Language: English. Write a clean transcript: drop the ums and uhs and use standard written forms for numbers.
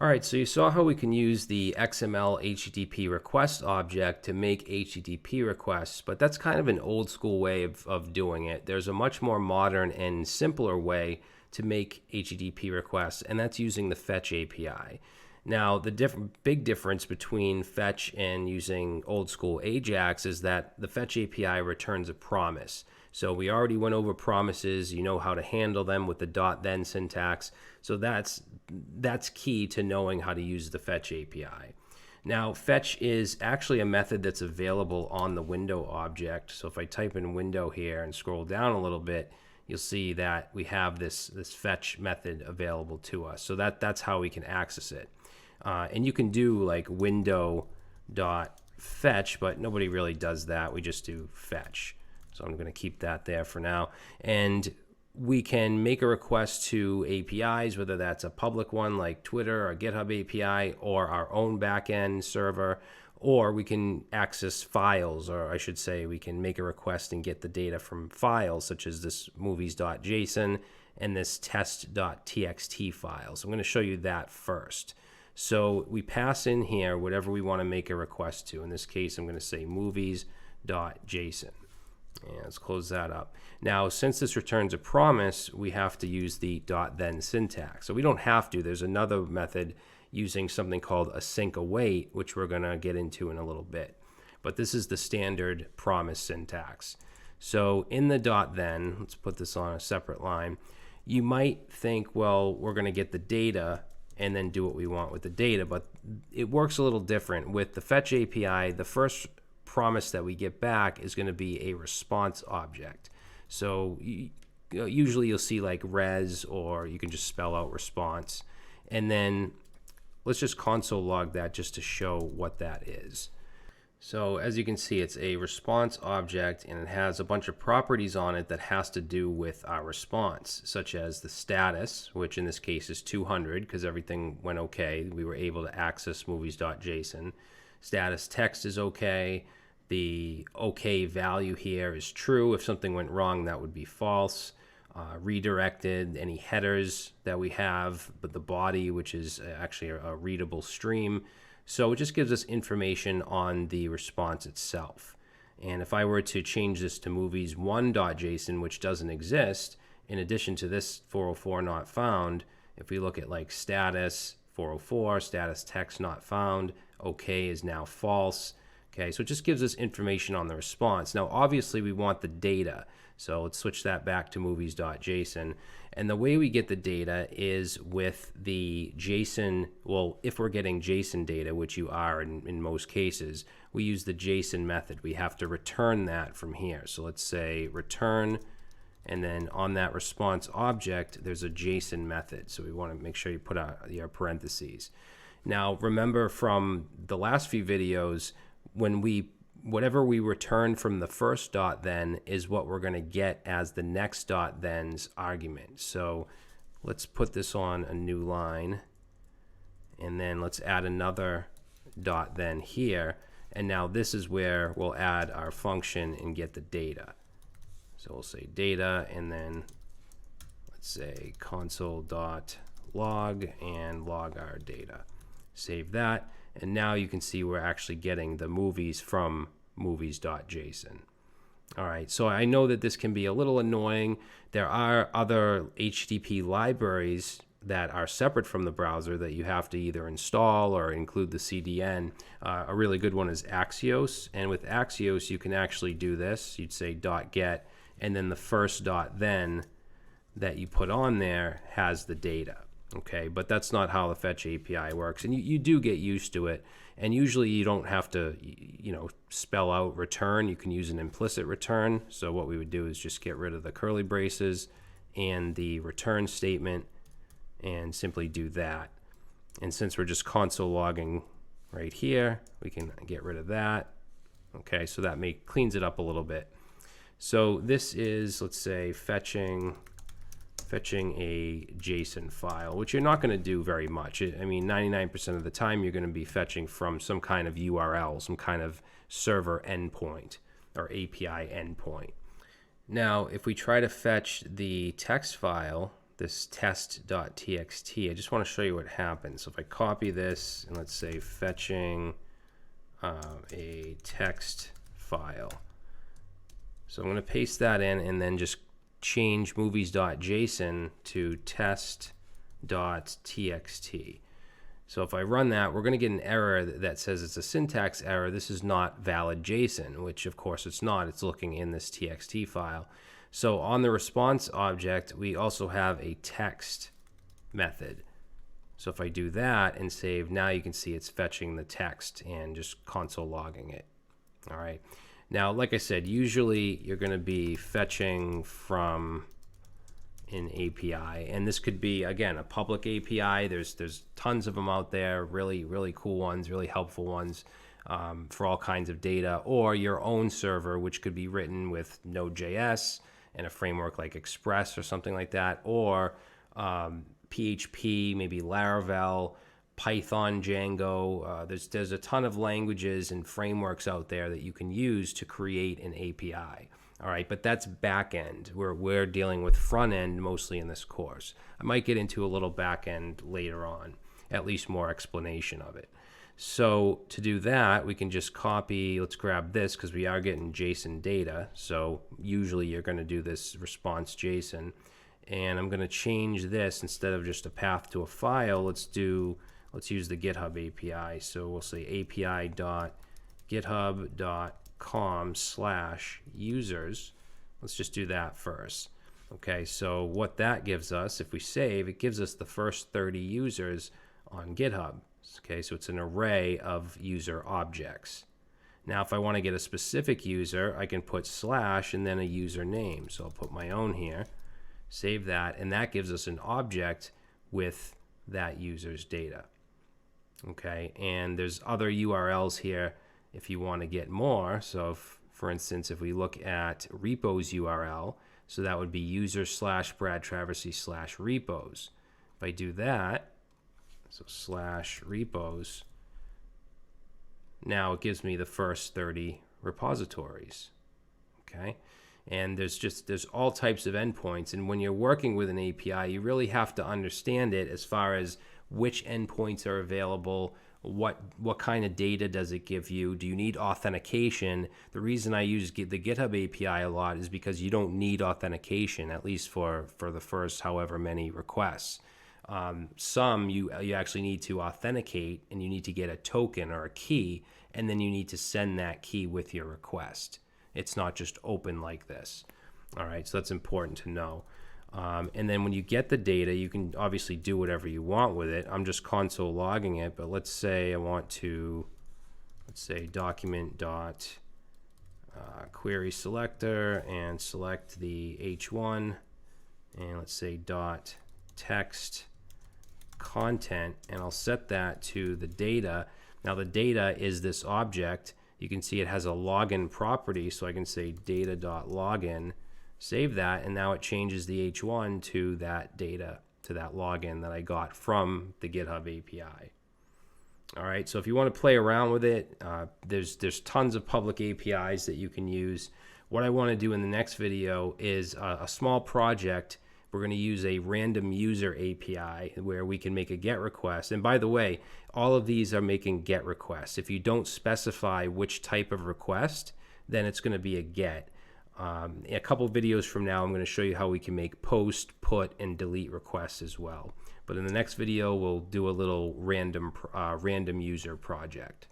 All right, so you saw how we can use the XML HTTP request object to make HTTP requests, but that's kind of an old school way of doing it. There's a much more modern and simpler way to make HTTP requests, and that's using the Fetch API. Now, the big difference between Fetch and using old school AJAX is that the Fetch API returns a promise. So we already went over promises. You know how to handle them with the .then syntax. So that's key to knowing how to use the Fetch API. Now, Fetch is actually a method that's available on the window object. So if I type in window here and scroll down a little bit, you'll see that we have this fetch method available to us. So that's how we can access it. And you can do like window.fetch, but nobody really does that. We just do fetch. So I'm going to keep that there for now. And we can make a request to APIs, whether that's a public one like Twitter or GitHub API or our own backend server, or we can access files, or I should say we can make a request and get the data from files such as this movies.json and this test.txt file. So I'm going to show you that first. So we pass in here whatever we want to make a request to. In this case, I'm going to say movies.json. And let's close that up. Now, since this returns a promise, we have to use the .then syntax. So we don't have to. There's another method using something called async await, which we're going to get into in a little bit. But this is the standard promise syntax. So in the .then, let's put this on a separate line. You might think, well, we're going to get the data and then do what we want with the data, but it works a little different. With the Fetch API, the first promise that we get back is going to be a response object. So usually you'll see like res, or you can just spell out response. And then let's just console log that just to show what that is. So as you can see, it's a response object, and it has a bunch of properties on it that has to do with our response, such as the status, which in this case is 200 because everything went okay. We were able to access movies.json. Status text is okay. The okay value here is true. If something went wrong, that would be false. Redirected, any headers that we have, but the body, which is actually a readable stream. So it just gives us information on the response itself. And if I were to change this to movies1.json, which doesn't exist, in addition to this 404 not found, if we look at like status 404, status text not found, okay is now false. Okay, so it just gives us information on the response. Now, obviously, we want the data. So let's switch that back to movies.json. And the way we get the data is with the JSON. Well, if we're getting JSON data, which you are in most cases, we use the JSON method. We have to return that from here. So let's say return, and then on that response object, there's a JSON method. So we want to make sure you put out your parentheses. Now, remember from the last few videos, whatever we return from the first .then is what we're going to get as the next .then's argument. So let's put this on a new line, and then let's add another .then here, and now this is where we'll add our function and get the data. So we'll say data, and then let's say console.log and log our data. Save that. And now you can see we're actually getting the movies from movies.json. All right, so I know that this can be a little annoying. There are other HTTP libraries that are separate from the browser that you have to either install or include the CDN. A really good one is Axios. And with Axios, you can actually do this. You'd say .get, and then the first .then that you put on there has the data. Okay, but that's not how the Fetch API works, and you do get used to it. And usually you don't have to, spell out return. You can use an implicit return. So what we would do is just get rid of the curly braces and the return statement, and simply do that. And since we're just console logging right here, we can get rid of that. Okay, so that cleans it up a little bit. So this is, let's say, fetching a JSON file, which you're not going to do very much. I mean, 99% of the time you're going to be fetching from some kind of URL, some kind of server endpoint or API endpoint. Now, if we try to fetch the text file, this test.txt, I just want to show you what happens. So if I copy this and let's say fetching a text file. So I'm going to paste that in and then just change movies.json to test.txt. So if I run that, we're going to get an error that says it's a syntax error. This is not valid JSON, which of course it's not. It's looking in this txt file. So on the response object, we also have a text method. So if I do that and save, now you can see it's fetching the text and just console logging it. All right. Now, like I said, usually you're going to be fetching from an API, and this could be, again, a public API. There's tons of them out there, really cool ones, really helpful ones for all kinds of data, or your own server, which could be written with Node.js and a framework like Express or something like that, or PHP, maybe Laravel, Python, Django. There's a ton of languages and frameworks out there that you can use to create an API. All right, but that's back end. We're dealing with front end mostly in this course. I might get into a little back end later on, at least more explanation of it. So to do that, we can just copy, let's grab this because we are getting JSON data. So usually you're going to do this response JSON. And I'm going to change this instead of just a path to a file. Let's use the GitHub API. So we'll say api.github.com/users. Let's just do that first. Okay, so what that gives us, if we save, it gives us the first 30 users on GitHub. Okay, so it's an array of user objects. Now, if I want to get a specific user, I can put / and then a username. So I'll put my own here, save that, and that gives us an object with that user's data. Okay, and there's other URLs here if you want to get more. So if, for instance, if we look at repos URL, so that would be user/Brad Traversy/repos. If I do that, so /repos, now it gives me the first 30 repositories. Okay, and there's all types of endpoints, and when you're working with an API, you really have to understand it as far as which endpoints are available, what kind of data does it give you, do you need authentication? The reason I use the GitHub API a lot is because you don't need authentication, at least for the first however many requests. Some you actually need to authenticate, and you need to get a token or a key, and then you need to send that key with your request. It's not just open like this. All right, so that's important to know. And then when you get the data, you can obviously do whatever you want with it. I'm just console logging it, but let's say I want to, let's say document.query selector and select the H1, and let's say .text content, and I'll set that to the data. Now the data is this object. You can see it has a login property, so I can say data.login, save that, and now it changes the H1 to that data, to that login that I got from the GitHub API. All right, so if you want to play around with it, there's tons of public APIs that you can use. What I want to do in the next video is a small project. We're going to use a random user API where we can make a GET request. And by the way, all of these are making GET requests. If you don't specify which type of request, then it's going to be a GET. A couple videos from now, I'm going to show you how we can make post, put, and delete requests as well. But in the next video, we'll do a little random user project.